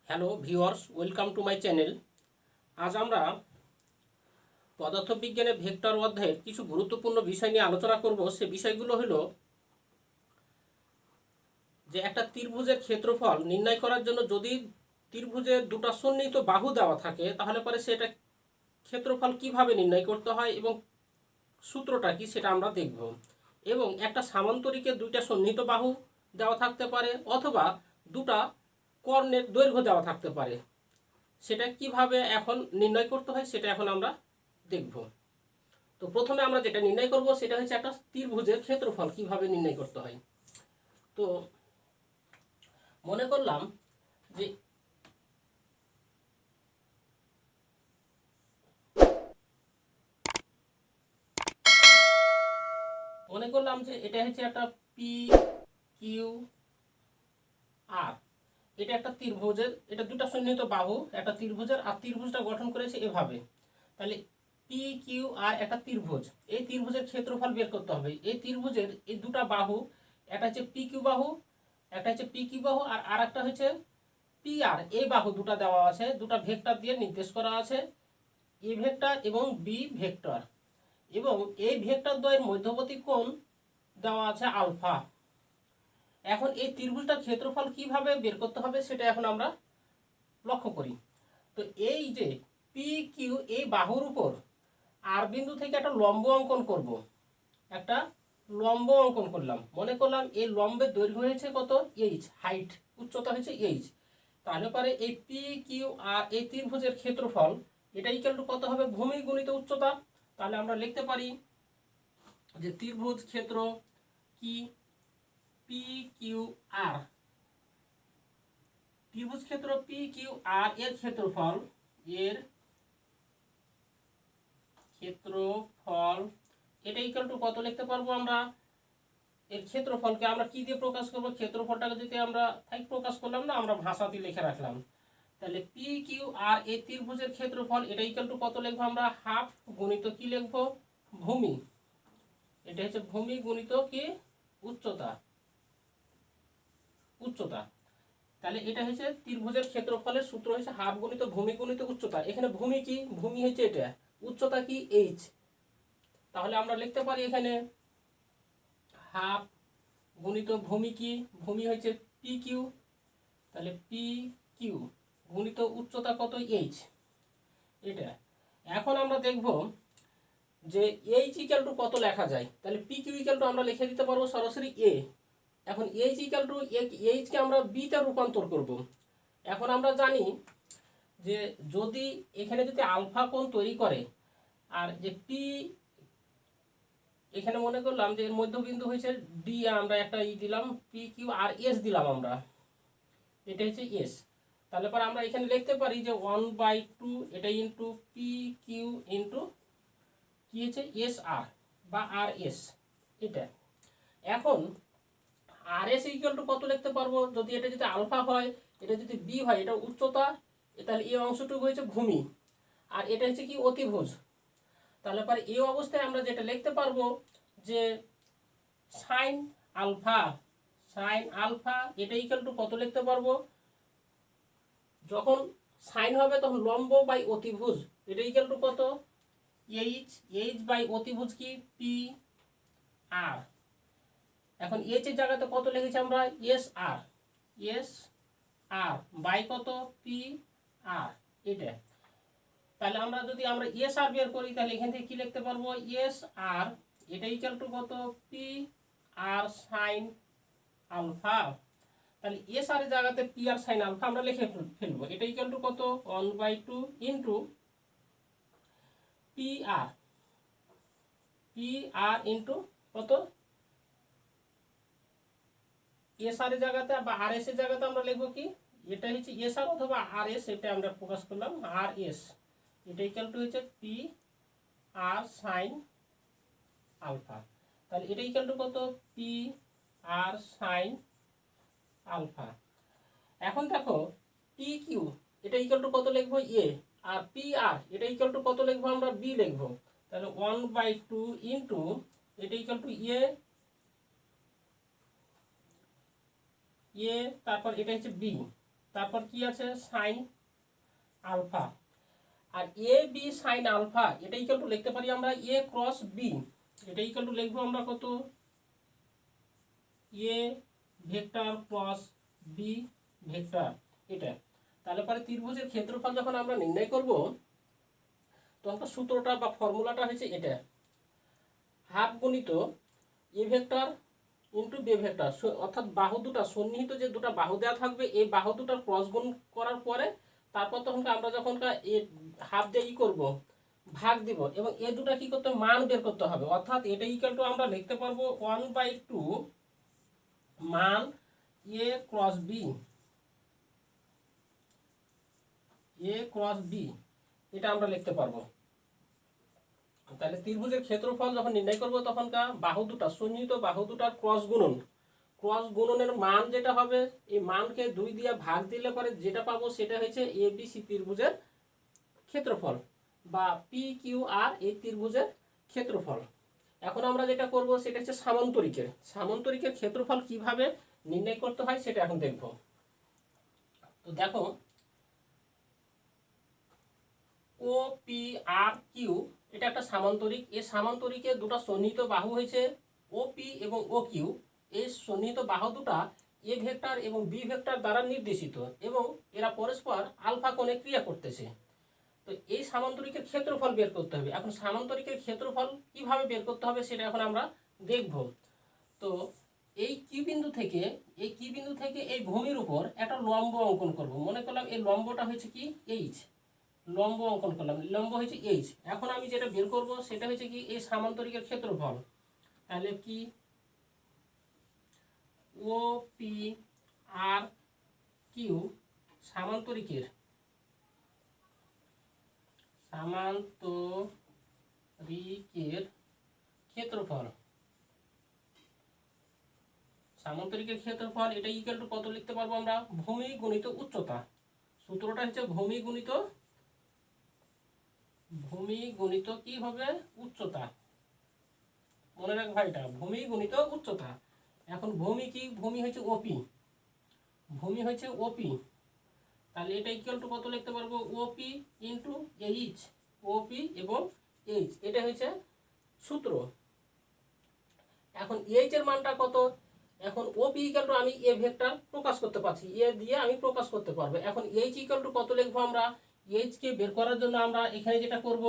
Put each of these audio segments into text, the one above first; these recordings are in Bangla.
Hello viewers, welcome to my channel. আজ আমরা পদার্থবিজ্ঞানের ভেক্টর অধ্যায়ের কিছু গুরুত্বপূর্ণ বিষয় নিয়ে আলোচনা করব। সে বিষয়গুলো হলো যে একটা ত্রিভুজের ক্ষেত্রফল নির্ণয় করার জন্য যদি ত্রিভুজের দুটো সন্নিহিত বাহু দেওয়া থাকে তাহলে পরে সেটা ক্ষেত্রফল কিভাবে নির্ণয় করতে হয় এবং সূত্রটা কি সেটা আমরা দেখব। এবং একটা সামান্তরিকের দুইটা সন্নিহিত বাহু দেওয়া থাকতে পারে অথবা দুটা কর্ণের দৈর্ঘ্য দেওয়া থাকতে পারে, সেটা কিভাবে এখন নির্ণয় করতে হয় সেটা এখন আমরা দেখব। তো প্রথমে আমরা যেটা নির্ণয় করব সেটা হচ্ছে একটা ত্রিভুজের ক্ষেত্রফল কিভাবে নির্ণয় করতে হয়। তো মনে করলাম যে এটা হচ্ছে একটা পি কিউ আর, এটা একটা ত্রিভুজের, এটা দুটো সন্নিহিত বাহু একটা ত্রিভুজের, আর ত্রিভুজটা গঠন করেছে এভাবে। তাহলে পি কিউ আর একটা ত্রিভুজ, এই ত্রিভুজের ক্ষেত্রফল বের করতে হবে। এই ত্রিভুজের এই দুটো বাহু, একটা হচ্ছে পি কিউ বাহু, একটা হচ্ছে পি কিউ বাহু, আর আরেকটা হচ্ছে পি আর। এই বাহু দুটো দেওয়া আছে, দুটো ভেক্টর দিয়ে নির্দেশ করা আছে, এ ভেক্টর এবং বি ভেক্টর, এবং এই ভেক্টর দ্বয়ের মধ্যবর্তী কোণ দেওয়া আছে আলফা। এখন এই ত্রিভুজটার ক্ষেত্রফল কিভাবে বের করতে হবে সেটা এখন আমরা লক্ষ্য করি। তো এই যে পি কিউ, এই বাহুর উপর আর বিন্দু থেকে একটা লম্ব অঙ্কন করব। একটা লম্ব অঙ্কন করলাম, মনে করলাম এই লম্বের দৈর্ঘ্য হয়েছে কত, এইচ, হাইট, উচ্চতা হয়েছে এইচ। তাহলে পরে এই পি কিউ আর এই ত্রিভুজের ক্ষেত্রফল এটা ইকুয়াল টু কত হবে, ভূমি গুণিত উচ্চতা। তাহলে আমরা লিখতে পারি যে ত্রিভুজ ক্ষেত্র কি পি কিউ আর, ত্রিভুজ ক্ষেত্র পি কিউ আর এর ক্ষেত্রফল এটা ইকুয়াল টু কত লিখতে পারবো আমরা, এর ক্ষেত্রফলকে আমরা কি দিয়ে প্রকাশ করব, ক্ষেত্রফলটাকে যদি আমরা প্রকাশ করলাম না, আমরা ভাষাতে লিখে রাখলাম। তাহলে পি কিউ আর এই ত্রিভুজের ক্ষেত্রফল এটা ইকুয়াল টু কত লিখবো আমরা, হাফ গুণিত কি লিখবো, ভূমি। এটা হচ্ছে ভূমি গুণিত কি উচ্চতা। তাহলে এটা হচ্ছে ত্রিভুজের ক্ষেত্রফলের সূত্র হচ্ছে হাফ গুণিত ভূমি গুণিত উচ্চতা। এখানে ভূমি কি, ভূমি হচ্ছে এটা, উচ্চতা কি এইচ। তাহলে আমরা লিখতে পারি এখানে হাফ গুণিত ভূমি কি, ভূমি হচ্ছে পি কিউ, তাহলে পি কিউ গুণিত উচ্চতা কত এইচ। এটা এখন আমরা দেখব যে এইচ ইকুয়াল টু কত লেখা যায়। তাহলে পি কিউ ইকুয়াল টু আমরা লিখে দিতে পারবো সরাসরি এ। এখন এইচ ইকুয়াল টু এইচকে আমরা বিতে রূপান্তর করব। এখন আমরা জানি যে যদি এখানে যদি আলফা কোণ তৈরি করে, আর যে পি এখানে মনে করলাম যে এর মধ্যবিন্দু হয়েছে ডি, আমরা একটা দিলাম পি কিউ আর এস দিলাম আমরা, এটা হচ্ছে এস। তাহলে পর আমরা এখানে লিখতে পারি যে 1/2 এটা ইন্টু পি কিউ ইন্টু কি হচ্ছে এস আর বা আর এস। এটা এখন আর এস ইকুয়াল টু কত লিখতে পারবো, যদি এটা যদি আলফা হয়, এটা যদি বি হয়, এটা উচ্চতা, তাহলে এই অংশটুকু হয়েছে ভূমি, আর এটা হচ্ছে কি অতিভুজ। তাহলে পরে এই অবস্থায় আমরা যেটা লিখতে পারবো যে সাইন আলফা এটা ইকুয়াল টু কত লিখতে পারবো, যখন সাইন হবে তখন লম্ব বাই অতিভুজ, এটা ইকুয়াল টু কত, এইচ বাই অতিভুজ কি পি আর। এখন এইচ এর জায়গাতে কত লিখেছি আমরা, এস আর বাই কত পি আর। এটা তাহলে আমরা যদি আমরা এস আর বের করি তাহলে এখান থেকে কি লিখতে পারবো, এস আর এটা ইকুয়াল টু কত, পি আর সাইন আলফা। তাহলে এস আর এর জায়গাতে পি আর সাইন আলফা আমরা লিখে ফেলবো। এটা ইকুয়াল টু কত, 1/2 ইন্টু পি আর ইন্টু কত, এস আর এর জায়গাতে বা আর এস এর জায়গাতে আমরা লিখবো কি, এটা হচ্ছে এস আর অথবা আর এস, এটা আমরা প্রকাশ করলাম আর এস। এটা ইকুয়াল টু হচ্ছে পি আর সাইন আলফা। তাহলে এটা ইকুয়াল টু কত, পি আর সাইন আলফা। এখন দেখো পি কিউ এটা ইকুয়াল টু কত লিখবো, এ, আর পি আর এটা ইকুয়াল টু কত লিখবো আমরা, বি লিখবো। তাহলে 1/2 ইন্টু এটা ইকুয়াল টু এ, তারপর এটা হচ্ছে বি। তারপর কি আছে সাইন আলফা, আর এ বি সাইন আলফা এটা ইকুয়াল টু লিখতে পারি আমরা এ ক্রস বি, এটা ইকুয়াল টু লিখবো আমরা কত A vector cross B vector এটা। তাহলে পরে ত্রিভুজের ক্ষেত্রফল যখন আমরা নির্ণয় করব তখন সূত্রটা বা ফর্মুলাটা হচ্ছে এটা, হাফ গুণিত A vector into B vector, অর্থাৎ বাহু দুটা সন্নিহিত যে দুটা বাহু দেওয়া থাকবে এই বাহু দুটার ক্রস গুণ করার পরে তারপর তখন আমরা যখন হাফ দিয়ে ই করবো ভাগ দিব এবং এ দুটা কি করতে হবে মান বের করতে হবে, অর্থাৎ এটা ইকুয়াল টু আমরা লিখতে পারবো 1/2 মান এ ক্রস বি, এ ক্রস বি এটা আমরা লিখতে পারবো। তাহলে ত্রিভুজের ক্ষেত্রফল যখন নির্ণয় করব তখনকার বাহু দুটা সন্নিহিত বাহু দুটার ক্রস গুণনের মান যেটা হবে এই মানকে 2 দিয়ে ভাগ দিলে পরে যেটা পাবো সেটা হচ্ছে এবিসি ত্রিভুজের ক্ষেত্রফল বা পি কিউ আর এই ত্রিভুজের ক্ষেত্রফল। এখন আমরা যেটা করব সেটা হচ্ছে সামান্তরিকের ক্ষেত্রফল কিভাবে নির্ণয় করতে হয় সেটা এখন দেখব। তো দেখো ও পি আর কিউ এটা একটা সামান্তরিক, এই সামান্তরিকের দুটো সন্নিহিত বাহু হয়েছে ও পি এবং ও কিউ, এই সন্নিহিত বাহু দুটা এ ভেক্টর এবং বি ভেক্টর দ্বারা নির্দেশিত এবং এরা পরস্পর আলফা কোণে ক্রিয়া করতেছে। তো এই সামান্তরিকের ক্ষেত্রফল বের করতে হবে। এখন সামান্তরিকের ক্ষেত্রফল কিভাবে বের করতে হবে সেটা এখন আমরা দেখব। তো এই কিউ বিন্দু থেকে এই ভূমির উপর একটা লম্ব অঙ্কন করব। মনে করলাম এই লম্বটা হচ্ছে কি এইচ, লম্ব অঙ্কন করলাম, লম্ব হচ্ছে এইচ। এখন আমি যেটা বের করব সেটা হচ্ছে কি এই সামান্তরিকের ক্ষেত্রফল। তাহলে কি ও পি আর কিউ সামান্তরিকের ক্ষেত্রফল, সামান্তরিকের ক্ষেত্রফল এটা ইকুয়াল টু কত লিখতে পারবো আমরা ভূমি গুণিত উচ্চতা। সূত্রটা হচ্ছে ভূমি গুণিত কি হবে উচ্চতা, মনে রাখবা এটা ভূমি গুণিত উচ্চতা। এখন ভূমি কি ভূমি হচ্ছে ওপি, তাহলে এটা ইকুয়াল টু কত লিখতে পারবো ওপি ইন্টু এইচ, ওপি এবং এইচ এটা হচ্ছে সূত্র। এখন এইচ এর মানটা কত, এখন ওপি ইকুয়াল টু আমি এ ভেক্টর প্রকাশ করতে পারছি, এ দিয়ে আমি প্রকাশ করতে পারবো। এখন এইচ ইকুয়াল টু কত লিখবো আমরা, এইচ কে বের করার জন্য আমরা এখানে যেটা করব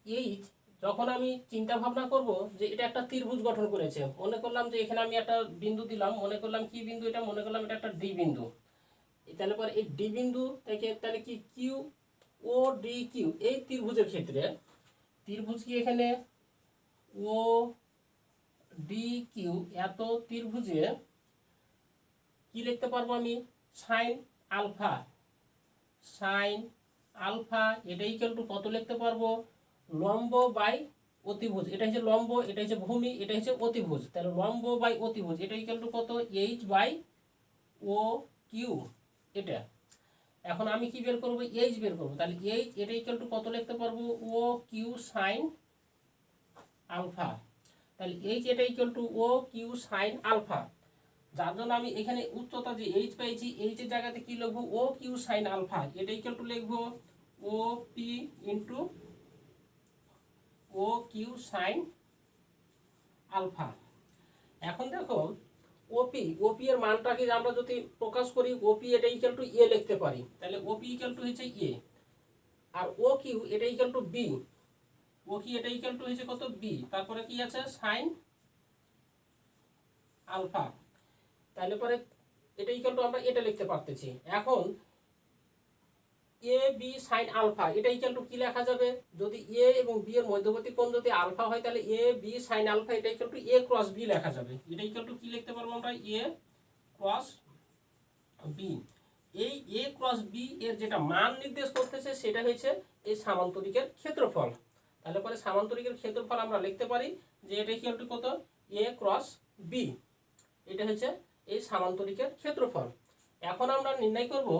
এইচ যখন আমি চিন্তা ভাবনা করব যে এটা একটা ত্রিভুজ গঠন করেছে, মনে করলাম যে এখানে আমি একটা বিন্দু দিলাম, মনে করলাম কি বিন্দু এটা, মনে করলাম এটা একটা ডি বিন্দু। তাহলে পরে এই ডি বিন্দু থেকে তাহলে কি কিউ ও ডি কিউ এই ত্রিভুজের ক্ষেত্রে ত্রিভুজ কি এখানে ও ডি কিউ এত ত্রিভুজে কি লিখতে পারবো আমি সাইন আলফা এটা ইকুয়াল টু কত লিখতে পারবো লম্ব বাই অতিভুজ, এটা হচ্ছে লম্ব, এটা হচ্ছে ভূমি, এটা হচ্ছে অতিভুজ, তাহলে লম্ব বাই অতিভুজ এটা ইকুয়াল টু কত এইচ বাই ও কিউ এটা। এখন আমি কি বের করবো এইচ বের করবো, তাহলে এইচ এটা ইকুয়াল টু কত লিখতে পারবো ও কিউ সাইন আলফা, তাহলে এইচ এটা equal to O Q sine alpha, যার জন্য আমি এখানে উচ্চতা যে এইচ পেয়েছি এইচ এর জায়গাতে কি লিখবো ও কিউ সাইন আলফা, এটা ইকুয়াল টু লিখবো ও পি ইন্টু ও কিউ সাইন আলফা। এখন দেখো ওপি এর মানটাকে আমরা যদি প্রকাশ করি ওপি এটা ইকুয়াল টু এ লিখতে পারি, তাহলে ওপি ইকুয়াল টু হচ্ছে এ, আর ও কিউ এটা ইকুয়াল টু বি, ও কি এটা ইকুয়াল টু হচ্ছে কত বি, তারপরে কি আছে সাইন আলফা, তাহলে পরে এটা ইকুয়াল টু আমরা এটা লিখতে পারতেছি। এখন এ বি সাইন আলফা এটা ইকুয়াল টু কি লেখা যাবে, যদি এ এবং বি এর মধ্যবর্তী কোণ যদি আলফা হয় তাহলে এ বি সাইন আলফা এটা equal to A cross B লেখা যাবে, এটা ইকুয়াল টু কি লিখতে পারবো আমরা এ ক্রস বি। এই এ ক্রস বি এর যেটা মান নির্দেশ করতেছে সেটা হচ্ছে এই সামান্তরিকের ক্ষেত্রফল। তাহলে পরে সামান্তরিকের ক্ষেত্রফল আমরা লিখতে পারি যে এটা ইকুয়াল টু কত এ ক্রস বি, এটা হচ্ছে এই সামান্তরিকের ক্ষেত্রফল। এখন আমরা নির্ণয় করব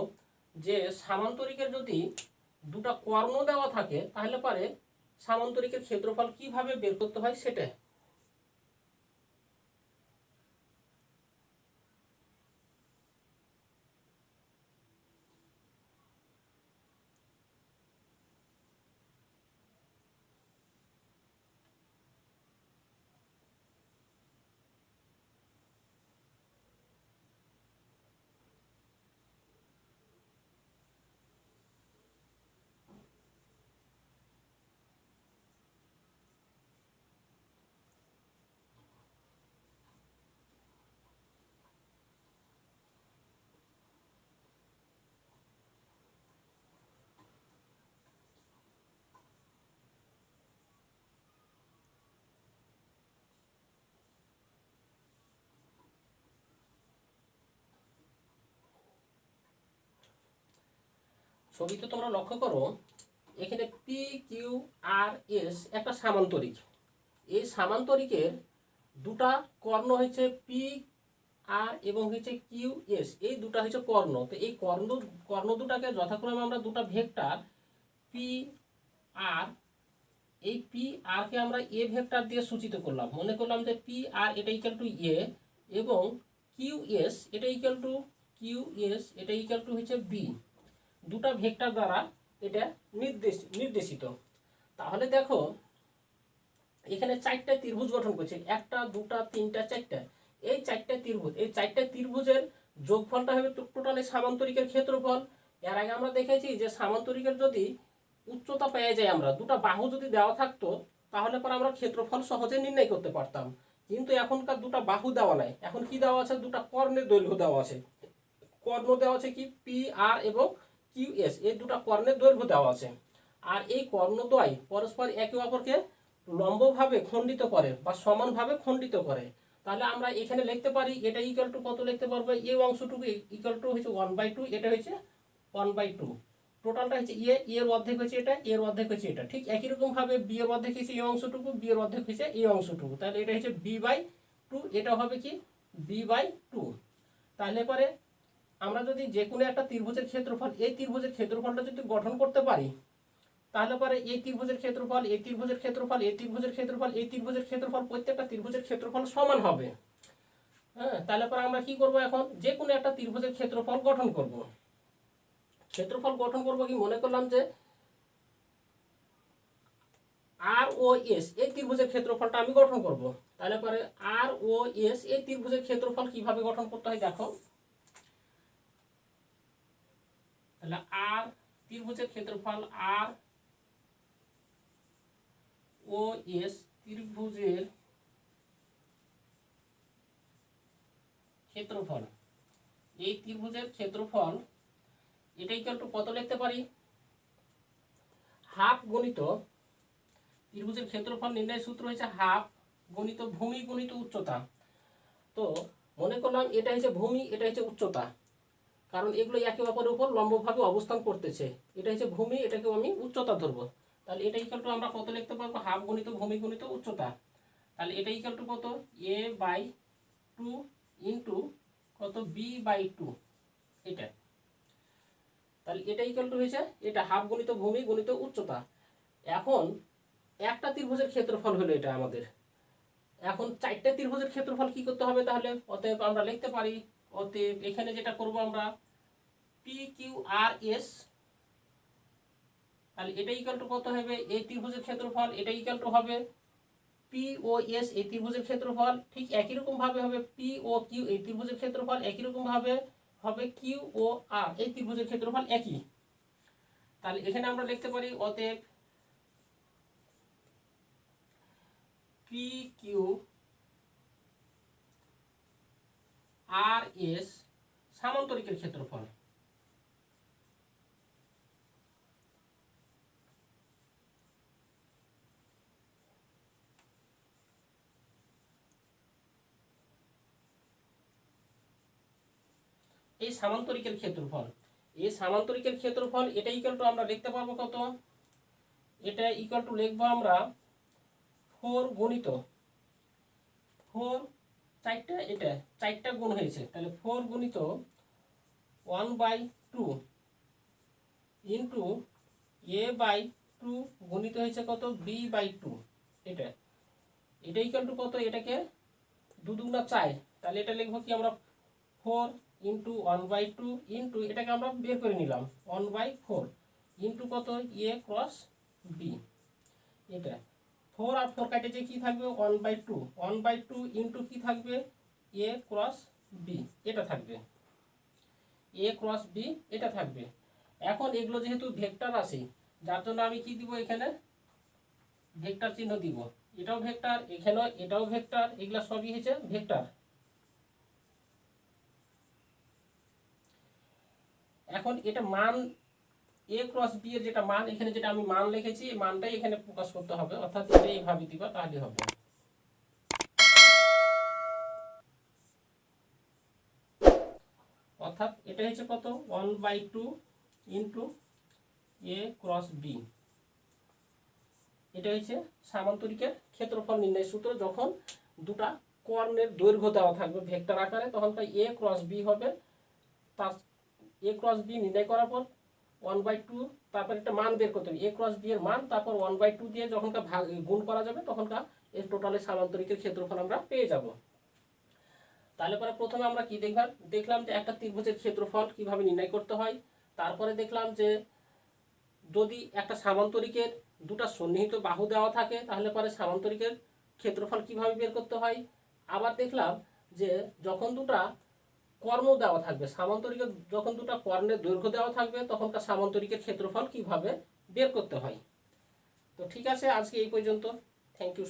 যে সামান্তরিকের যদি দুটো কর্ণ দেওয়া থাকে তাহলে পরে সামান্তরিকের ক্ষেত্রফল কিভাবে বের করতে হয় সেটা। ছবিতে তোমরা লক্ষ্য করো এখানে পি কিউ আর এস একটা সামান্তরিক। এই সামান্তরিকের দুটা কর্ণ হচ্ছে পি আর এবং হচ্ছে কিউ এস, এই দুটা হচ্ছে কর্ণ। তো এই কর্ণ দুটাকে যথাক্রমে আমরা দুটা ভেক্টর পি আর, এই পি আর কে আমরা এ ভেক্টর দিয়ে সূচিত করলাম। মনে করলাম যে পি আর এটা ইকুয়াল টু এ এবং কিউ এস এটা ইকুয়াল টু এটা ইকুয়াল টু হচ্ছে বি। দুটা ভেক্টর দ্বারা এটা নির্দেশিত। তাহলে দেখো এখানে চারটা ত্রিভুজ গঠন করছে, একটা দুটা তিনটা চারটা। এই চারটা ত্রিভুজের যোগফলটা হবে টোটালি সামান্তরিকের ক্ষেত্রফল। এর আগে আমরা দেখেছি যে সামান্তরিকের যদি উচ্চতা পেয়ে যায়, আমরা দুটা বাহু যদি দেওয়া থাকতো তাহলে পরে আমরা ক্ষেত্রফল সহজে নির্ণয় করতে পারতাম। কিন্তু এখনকার দুটা বাহু দেওয়া নাই, এখন কি দেওয়া আছে, দুটা কর্ণের দৈর্ঘ্য দেওয়া আছে। কর্ণ দেওয়া আছে কি পি আর এবং কিউ এস, এই দুটা কর্ণের দৈর্ঘ্য দেওয়া আছে। আর এই কর্ণদ্বয় পরস্পর একে অপরকে লম্বভাবে খণ্ডিত করে বা সমানভাবে খণ্ডিত করে। তাহলে আমরা এখানে লিখতে পারি এটা ইকুয়াল টু কত লিখতে পারবো, এই অংশটুকু ইকুয়াল টু হচ্ছে 1/2, এটা হচ্ছে 1/2। টোটালটা হচ্ছে এর অর্ধেক হচ্ছে এটা, এর অর্ধেক হচ্ছে এটা। ঠিক একই রকম ভাবে বি এর অর্ধেক হচ্ছে এই অংশটুকু, বি এর অর্ধেক হচ্ছে এই অংশটুকু। তাহলে এটা হচ্ছে b/2, এটা হবে কি b/2। তাহলে পরে আমরা যদি যে কোনো একটা ত্রিভুজের ক্ষেত্রফল, এই ত্রিভুজের ক্ষেত্রফলটা যদি গঠন করতে পারি, তাহলে পরে এই ত্রিভুজের ক্ষেত্রফল, এই ত্রিভুজের ক্ষেত্রফল, এই ত্রিভুজের ক্ষেত্রফল, এই ত্রিভুজের ক্ষেত্রফল, প্রত্যেকটা ত্রিভুজের ক্ষেত্রফল সমান হবে। হ্যাঁ, তাহলে পরে আমরা কি করব, এখন যে কোনো একটা ত্রিভুজের ক্ষেত্রফল গঠন করব। ক্ষেত্রফল গঠন করব কি, মনে করলাম যে আর ও এস এই ত্রিভুজের ক্ষেত্রফলটা আমি গঠন করব। তাহলে পরে আর ও এস এই ত্রিভুজের ক্ষেত্রফল কিভাবে গঠন করতে হয় দেখো। তাহলে আর ত্রিভুজের ক্ষেত্রফল, আর ও এস ত্রিভুজের ক্ষেত্রফল, এই ত্রিভুজের ক্ষেত্রফল এটা ইকুয়াল টু কত লিখতে পারি, হাফ গণিত ত্রিভুজের ক্ষেত্রফল নির্ণয় সূত্র হচ্ছে হাফ গণিত ভূমি গণিত উচ্চতা। তো মনে করলাম এটা হচ্ছে ভূমি, এটা হচ্ছে উচ্চতা, কারণ এগুলো একে অপরের উপর লম্বভাবে অবস্থান করতেছে। এটা হচ্ছে ভূমি, এটাকেও আমি উচ্চতা ধরবো। তাহলে এটা ইকুয়াল টু আমরা কত লিখতে পারবো, হাফ গণিত ভূমি গণিত উচ্চতা। তাহলে এটা ইকুয়াল টু কত, a/2 ইন্টু কত b/2, এটা। তাহলে এটা ইকুয়াল টু হয়েছে এটা হাফ গণিত ভূমি গণিত উচ্চতা। এখন একটা ত্রিভুজের ক্ষেত্রফল হলো এটা আমাদের। এখন চারটা ত্রিভুজের ক্ষেত্রফল কি করতে হবে, তাহলে অতএব আমরা লিখতে পারি, অতএব এখানে যেটা করব আমরা পি কিউ আর এস, তাহলে এটা ইকুয়াল টু কত হবে, এই ত্রিভুজের ক্ষেত্রফল, এটা ইকুয়াল টু হবে পি ও এস এই ত্রিভুজের ক্ষেত্রফল। ঠিক একই রকম ভাবে হবে পি ও কিউ এই ত্রিভুজের ক্ষেত্রফল, একই রকম ভাবে হবে কিউ ও আর এই ত্রিভুজের ক্ষেত্রফল একই। তাহলে এখানে আমরা লিখতে পারি অতএব পি কিউ আর এস সামান্তরিকের ক্ষেত্রফল। এই সামান্তরিকের ক্ষেত্রফল, এই সামান্তরিকের ক্ষেত্রফল এটা ইকুয়াল টু আমরা লিখতে পারবো কত, এটা ইকুয়াল টু লিখবো আমরা 4 গুণিত 4, চারটা এটা চারটা গুণ হয়েছে, তাহলে 4 গুণিত 1/2 ইন্টু a/2 গুণিত হয়েছে কত b/2, এটা এটা ইকুয়াল টু কত, এটাকে 2 দুগুণা 4, তাহলে এটা লিখবো কি আমরা 4 ইন্টু 1/2 ইন্টু এটাকে আমরা বের করে নিলাম 1/4 ইন্টু কত a ক্রস b, এটা 4 আর 4 কাটে যে কি থাকবে 1/2 ইন্টু কি থাকবে a ক্রস b, এটা থাকবে a ক্রস b, এটা থাকবে। এখন এগুলো যেহেতু ভেক্টর আছে, যার জন্য আমি কি দিব, এখানে ভেক্টর চিহ্ন দিব। এটাও ভেক্টর, এখানেও এটাও ভেক্টর, এগুলা সবই হচ্ছে ভেক্টর। এখন এটা মান a ক্রস b এর যেটা মান, এখানে যেটা আমি মান লিখেছি এই মানটাই এখানে প্রকাশ করতে হবে, অর্থাৎ এটা এইভাবে দিবা তাহলে হবে। অর্থাৎ এটা হচ্ছে কত 1/2 ইন্টু এ ক্রস বি। এটা হচ্ছে সামান্তরিকের ক্ষেত্রফল নির্ণয় সূত্র। যখন দুটা কর্ণের দৈর্ঘ্য দেওয়া থাকবে ভেক্টর আকারে, তখন তাই এ ক্রস বি হবে। তার এ ক্রস বি নির্ণয় করার পর 1/2, তারপর একটা মান বের করতে হবে এ ক্রস বি এর মান, তারপর 1/2 দিয়ে যখনকার ভাগ গুণ করা যাবে তখনকার এর টোটালের সামান্তরিকের ক্ষেত্রফল আমরা পেয়ে যাব। তাহলে পরে প্রথমে আমরা কি দেখলাম যে একটা ত্রিভুজের ক্ষেত্রফল কিভাবে নির্ণয় করতে হয়। তারপরে দেখলাম যে যদি একটা সামান্তরিকের দুটা সন্নিহিত বাহু দেওয়া থাকে তাহলে পরে সামান্তরিকের ক্ষেত্রফল কিভাবে বের করতে হয়। আবার দেখলাম যে যখন দুটা কর্ণ দেওয়া থাকবে, সামান্তরিকের যখন দুটা কর্ণের দৈর্ঘ্য দেওয়া থাকবে তখনকার সামান্তরিকের ক্ষেত্রফল কিভাবে বের করতে হয়। তো ঠিক আছে, আজকে এই পর্যন্ত। Thank you.